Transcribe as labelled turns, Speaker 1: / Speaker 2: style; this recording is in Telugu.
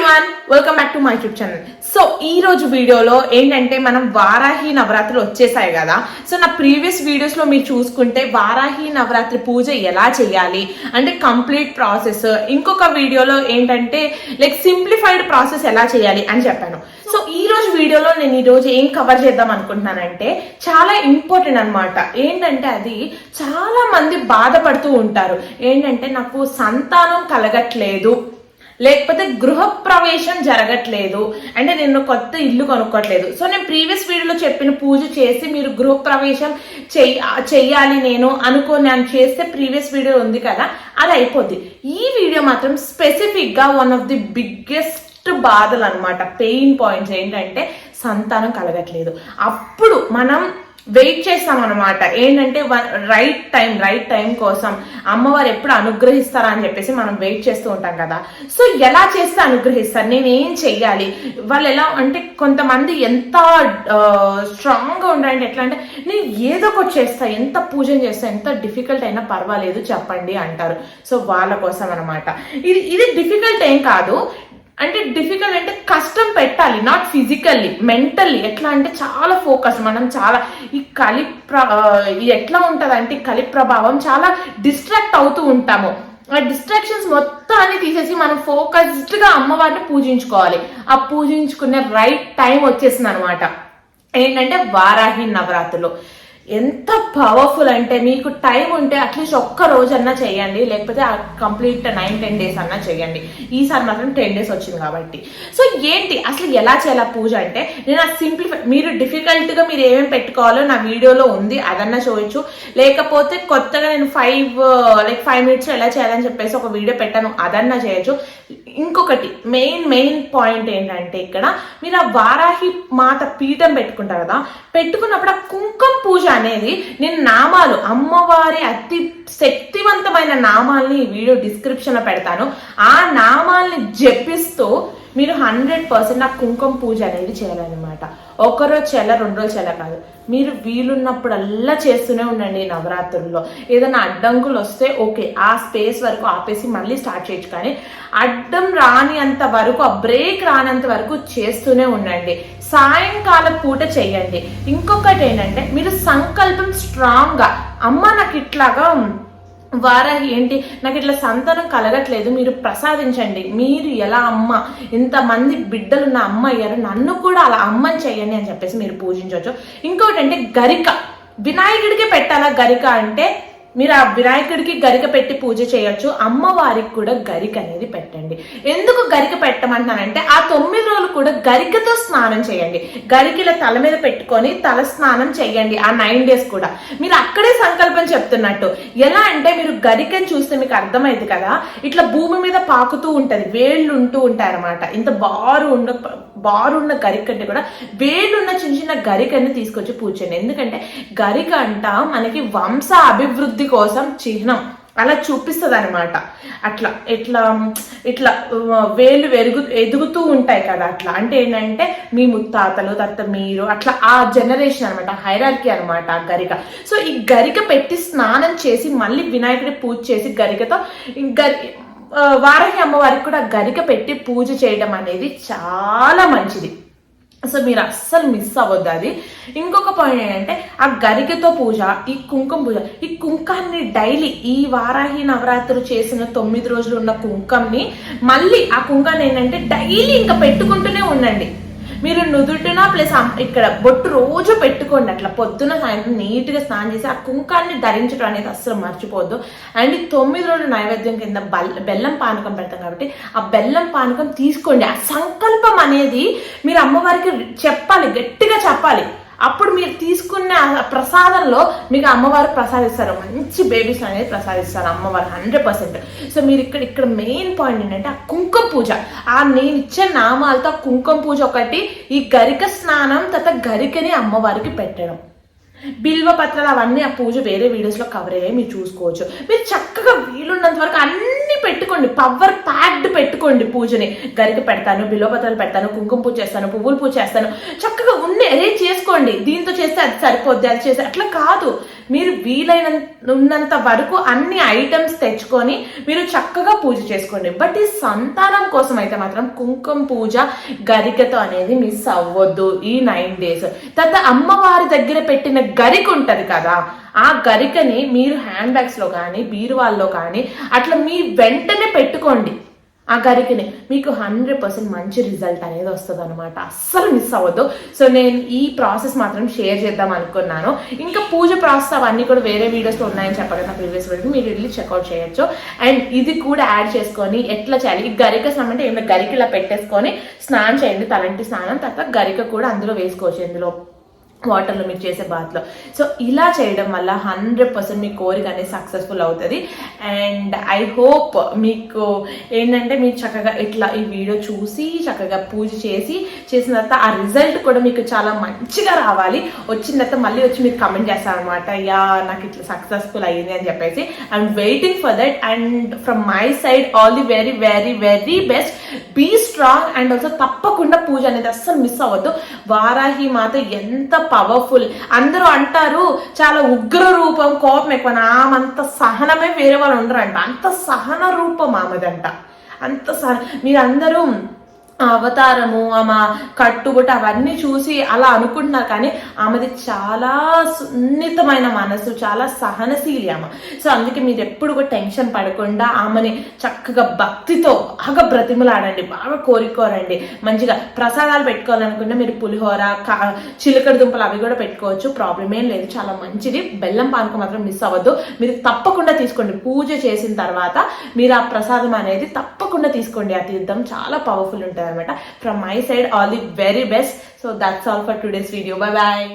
Speaker 1: Everyone, welcome back to my YouTube channel. So ఈ రోజు వీడియోలో ఏంటంటే మనం వారాహి నవరాత్రులు వచ్చేసాయి కదా. సో నా ప్రీవియస్ వీడియోస్ లో మీరు చూసుకుంటే వారాహి నవరాత్రి పూజ ఎలా చేయాలి అంటే కంప్లీట్ ప్రాసెస్, ఇంకొక వీడియోలో ఏంటంటే లైక్ సింప్లిఫైడ్ ప్రాసెస్ ఎలా చేయాలి అని చెప్పాను. సో ఈ రోజు వీడియోలో నేను ఈ రోజు ఏం కవర్ చేద్దాం అనుకుంటున్నానంటే చాలా ఇంపార్టెంట్ అన్నమాట. ఏంటంటే అది చాలా మంది బాధపడుతూ ఉంటారు. ఏంటంటే నాకు సంతానం కలగట్లేదు, లేకపోతే గృహ ప్రవేశం జరగట్లేదు, అంటే నేను కొత్త ఇల్లు కొనుక్కోట్లేదు. సో నేను ప్రీవియస్ వీడియోలో చెప్పిన పూజ చేసి మీరు గృహ ప్రవేశం చెయ్యాలి నేను చేస్తే ప్రీవియస్ వీడియో ఉంది కదా, అది అయిపోద్ది. ఈ వీడియో మాత్రం స్పెసిఫిక్ గా వన్ ఆఫ్ ది బిగ్గెస్ట్ బాధలు అనమాట, పెయిన్ పాయింట్స్ ఏంటంటే సంతానం కలగట్లేదు. అప్పుడు మనం వెయిట్ చేస్తాం అనమాట. ఏంటంటే రైట్ టైం కోసం అమ్మవారు ఎప్పుడు అనుగ్రహిస్తారా అని చెప్పేసి మనం వెయిట్ చేస్తూ ఉంటాం కదా. సో ఎలా చేస్తే అనుగ్రహిస్తారు, నేను ఏం చెయ్యాలి, వాళ్ళు ఎలా అంటే కొంతమంది ఎంత స్ట్రాంగ్ గా ఉండాలంటే ఎట్లా అంటే నేను ఏదో ఒకటి చేస్తా, ఎంత పూజన చేస్తా, ఎంత డిఫికల్ట్ అయినా పర్వాలేదు చెప్పండి అంటారు. సో వాళ్ళ కోసం అనమాట. ఇది డిఫికల్ట్ ఏం కాదు, అంటే డిఫికల్ట్ అంటే కష్టం పెట్టాలి, నాట్ ఫిజికల్లీ, మెంటల్లీ. ఎట్లా అంటే చాలా ఫోకస్, మనం చాలా ఈ ఎట్లా ఉంటుంది అంటే కలి ప్రభావం చాలా డిస్ట్రాక్ట్ అవుతూ ఉంటాము. ఆ డిస్ట్రాక్షన్స్ మొత్తాన్ని తీసేసి మనం ఫోకస్డ్ గా అమ్మవారిని పూజించుకోవాలి. ఆ పూజించుకునే రైట్ టైం వచ్చేసింది అనమాట. ఏంటంటే వారాహి నవరాత్రులు ఎంత పవర్ఫుల్ అంటే మీకు టైం ఉంటే అట్లీస్ట్ ఒక్క రోజన్నా చేయండి, లేకపోతే కంప్లీట్ 9-10 days అన్నా చేయండి. ఈసారి మాత్రం 10 days వచ్చింది కాబట్టి. సో ఏంటి అసలు ఎలా చేయాలి పూజ అంటే నేను సింప్లిఫై, మీరు డిఫికల్ట్ గా మీరు ఏమేమి పెట్టుకోవాలో నా వీడియోలో ఉంది, అదన్నా చూడొచ్చు. లేకపోతే కొత్తగా నేను 5 minutes ఎలా చేయాలని చెప్పేసి ఒక వీడియో పెట్టాను, అదన్నా చేయొచ్చు. ఇంకొకటి మెయిన్ పాయింట్ ఏంటంటే ఇక్కడ మీరు ఆ వారాహి మాత పీఠం పెట్టుకుంటారు కదా, పెట్టుకున్నప్పుడు ఆ కుంకుమ పూజ అనేది నేను నామాలు, అమ్మవారి అతి శక్తివంతమైన నామాల్ని ఈ వీడియో డిస్క్రిప్షన్ లో పెడతాను. ఆ నామాల్ని జపిస్తూ మీరు 100% ఆ కుంకుమ పూజ అనేది చేయాలన్నమాట. ఒకరోజు చేయాల, 2 రోజులు చేయాల కాదు, మీరు వీలున్నప్పుడల్లా చేస్తూనే ఉండండి. నవరాత్రుల్లో ఏదైనా అడ్డంకులు వస్తే ఓకే, ఆ స్పేస్ వరకు ఆపేసి మళ్ళీ స్టార్ట్ చేయొచ్చు, కానీ అడ్డం రానింత వరకు, ఆ బ్రేక్ రానంత వరకు చేస్తూనే ఉండండి. సాయంకాలం పూట చేయండి. ఇంకొకటి ఏంటంటే మీరు సంకల్పం స్ట్రాంగ్ గా, అమ్మ నాకు ఇట్లాగా వారాహి ఏంటి నాకు ఇట్లా సంతానం కలగట్లేదు, మీరు ప్రసాదించండి, మీరు ఎలా అమ్మ ఇంతమంది బిడ్డలున్న అమ్మ అయ్యారు, నన్ను కూడా అలా అమ్మని చెయ్యండి అని చెప్పేసి మీరు పూజించవచ్చు. ఇంకోటి అంటే గరిక, వినాయకుడికి పెట్టాలా గరిక అంటే మీరు ఆ వినాయకుడికి గరిక పెట్టి పూజ చేయొచ్చు. అమ్మవారికి కూడా గరిక అనేది పెట్టండి. ఎందుకు గరిక పెట్టమంటానంటే ఆ 9 రోజులు కూడా గరికతో స్నానం చేయండి. గరికల తల మీద పెట్టుకొని తల స్నానం చేయండి. ఆ 9 days కూడా మీరు అక్కడే సంకల్పం చెప్తున్నట్టు. ఎలా అంటే మీరు గరికని చూస్తే మీకు అర్థమైంది కదా, ఇట్లా భూమి మీద పాకుతూ ఉంటది, వేళ్ళు ఉంటూ ఉంటాయి అనమాట. ఇంత బారున్న గరిక అంటే కూడా వేళ్ళున్న చిన్న గరికని తీసుకొచ్చి పూజ చేయండి. ఎందుకంటే గరిక అంట మనకి వంశ అభివృద్ధి కోసం చిహ్నం, అలా చూపిస్తుంది అనమాట. ఇట్లా వేలు ఎదుగుతూ ఉంటాయి కదా, అట్లా అంటే ఏంటంటే మీ ముత్తాతలు తర్వాత మీరు అట్లా ఆ జనరేషన్ అనమాట, హైరార్కీ అనమాట ఆ గరిక. సో ఈ గరిక పెట్టి స్నానం చేసి మళ్ళీ వినాయకుడి పూజ చేసి గరికతో వారాహి అమ్మవారికి కూడా గరిక పెట్టి పూజ చేయడం అనేది చాలా మంచిది. సో మీరు అస్సలు మిస్ అవ్వద్దు అది. ఇంకొక పాయింట్ ఏంటంటే ఆ గరికతో పూజ, ఈ కుంకుమ పూజ, ఈ కుంకాన్ని డైలీ ఈ వారాహి నవరాత్రులు చేసిన 9 రోజులు ఉన్న కుంకంని మళ్ళీ ఆ కుంకాన్ని ఏంటంటే డైలీ ఇంకా పెట్టుకుంటూనే ఉండండి. మీరు నుదుటిన ప్లస్ ఇక్కడ బొట్టు రోజు పెట్టుకోండి. అట్లా పొద్దున సాయంత్రం నీట్ గా స్నానం చేసి ఆ కుంకాన్ని ధరించడం అనేది అస్సలు మర్చిపోద్దు. అండ్ 9 రోజులు నైవేద్యం కింద బెల్లం పానకం పెడతాం కాబట్టి ఆ బెల్లం పానకం తీసుకోండి. ఆ సంకల్పం అనేది మీరు అమ్మవారికి చెప్పాలి, గట్టిగా చెప్పాలి. అప్పుడు మీరు తీసుకున్న ప్రసాదంలో మీకు అమ్మవారు ప్రసాదిస్తారు, మంచి బేబీస్ అనేది ప్రసాదిస్తారు అమ్మవారు 100%. సో మీరు ఇక్కడ మెయిన్ పాయింట్ ఏంటంటే ఆ కుంకుమ పూజ, ఆ నేను ఇచ్చే నామాలతో కుంకుమ పూజ ఒకటి, ఈ గరిక స్నానం తర్వాత గరికని అమ్మవారికి పెట్టడం, బిల్వ పత్రాలు అవన్నీ ఆ పూజ వేరే వీడియోస్ లో కవర్ అయ్యాయి, మీరు చూసుకోవచ్చు. మీరు చక్కగా వీలున్నంత వరకు అన్ని అన్ని పెట్టుకోండి, పవర్ ప్యాక్డ్ పెట్టుకోండి పూజని. గరిక పెడతాను, బిల్వపత్రాలు పెడతాను, కుంకుమ పూజ చేస్తాను, పువ్వులు పూజ చేస్తాను, చక్కగా అరేంజ్ చేసుకోండి. దీంతో చేస్తే అది సరిపోద్ది, అది చేస్తే అట్లా కాదు. మీరు ఉన్నంత వరకు అన్ని ఐటమ్స్ తెచ్చుకొని మీరు చక్కగా పూజ చేసుకోండి. బట్ ఈ సంతానం కోసం అయితే మాత్రం కుంకుమ పూజ గరికతో అనేది మిస్ అవ్వద్దు ఈ 9 days. తర్వాత అమ్మవారి దగ్గర పెట్టిన గరిక ఉంటది కదా, ఆ గరికని మీరు హ్యాండ్ బ్యాగ్స్ లో కానీ బీరువాల్లో కానీ అట్లా మీ వెంటనే పెట్టుకోండి. ఆ గరికని మీకు 100% మంచి రిజల్ట్ అనేది వస్తుంది అనమాట. అస్సలు మిస్ అవ్వద్దు. సో నేను ఈ ప్రాసెస్ మాత్రం షేర్ చేద్దాం అనుకున్నాను. ఇంకా పూజ ప్రాసెస్ అవన్నీ కూడా వేరే వీడియోస్లో ఉన్నాయని చెప్పాలి నా ప్రీవియస్ వీడియో, మీరు వెళ్ళి చెక్అవుట్ చేయొచ్చు. అండ్ ఇది కూడా యాడ్ చేసుకొని ఎట్లా చేయాలి, ఈ గరిక స్నానం అంటే ఏమైనా గరిక ఇలా పెట్టేసుకొని స్నానం చేయండి, తలంటి స్నానం. తర్వాత గరిక కూడా అందులో వేసుకోవచ్చు, ఇందులో వాటర్లో మీరు చేసే బాత్లో. సో ఇలా చేయడం వల్ల 100% మీ కోరిక అనేది సక్సెస్ఫుల్ అవుతుంది. అండ్ ఐ హోప్ మీకు ఏంటంటే మీరు చక్కగా ఇట్లా ఈ వీడియో చూసి చక్కగా పూజ చేసిన తర్వాత ఆ రిజల్ట్ కూడా మీకు చాలా మంచిగా రావాలి. వచ్చిన తర్వాత మళ్ళీ వచ్చి మీరు కమెంట్ చేస్తారనమాట, యా నాకు ఇట్లా సక్సెస్ఫుల్ అయ్యింది అని చెప్పేసి. I'm waiting for that. And from my side all the very very very best. Be strong. And also తప్పకుండా పూజ అనేది అస్సలు మిస్ అవ్వద్దు. వారాహి మాత ఎంత పవర్ఫుల్. అందరూ అంటారు చాలా ఉగ్ర రూపం, కోపం ఎక్కువ. ఆమంత సహనమే వేరే వాళ్ళు ఉండరంట. అంత సహన రూపం ఆమెదంట. అంత మీరందరూ అవతారము, ఆమె కట్టుబుట్ట అవన్నీ చూసి అలా అనుకుంటున్నారు, కానీ ఆమెది చాలా సున్నితమైన మనసు, చాలా సహనశీలి ఆమె. సో అందుకే మీరు ఎప్పుడు కూడా టెన్షన్ పడకుండా ఆమెని చక్కగా భక్తితో బాగా బ్రతిమలాడండి, బాగా కోరుకోరండి. మంచిగా ప్రసాదాలు పెట్టుకోవాలనుకుంటే మీరు పులిహోర, చిలకడ దుంపలు అవి కూడా పెట్టుకోవచ్చు, ప్రాబ్లం ఏం లేదు, చాలా మంచిది. బెల్లం పానకం మాత్రం మిస్ అవ్వద్దు. మీరు తప్పకుండా తీసుకోండి. పూజ చేసిన తర్వాత మీరు ఆ ప్రసాదం అనేది తప్పకుండా తీసుకోండి. ఆ తీర్థం చాలా పవర్ఫుల్ ఉంటుంది. From my side, all the very best. So that's all for today's video. Bye bye.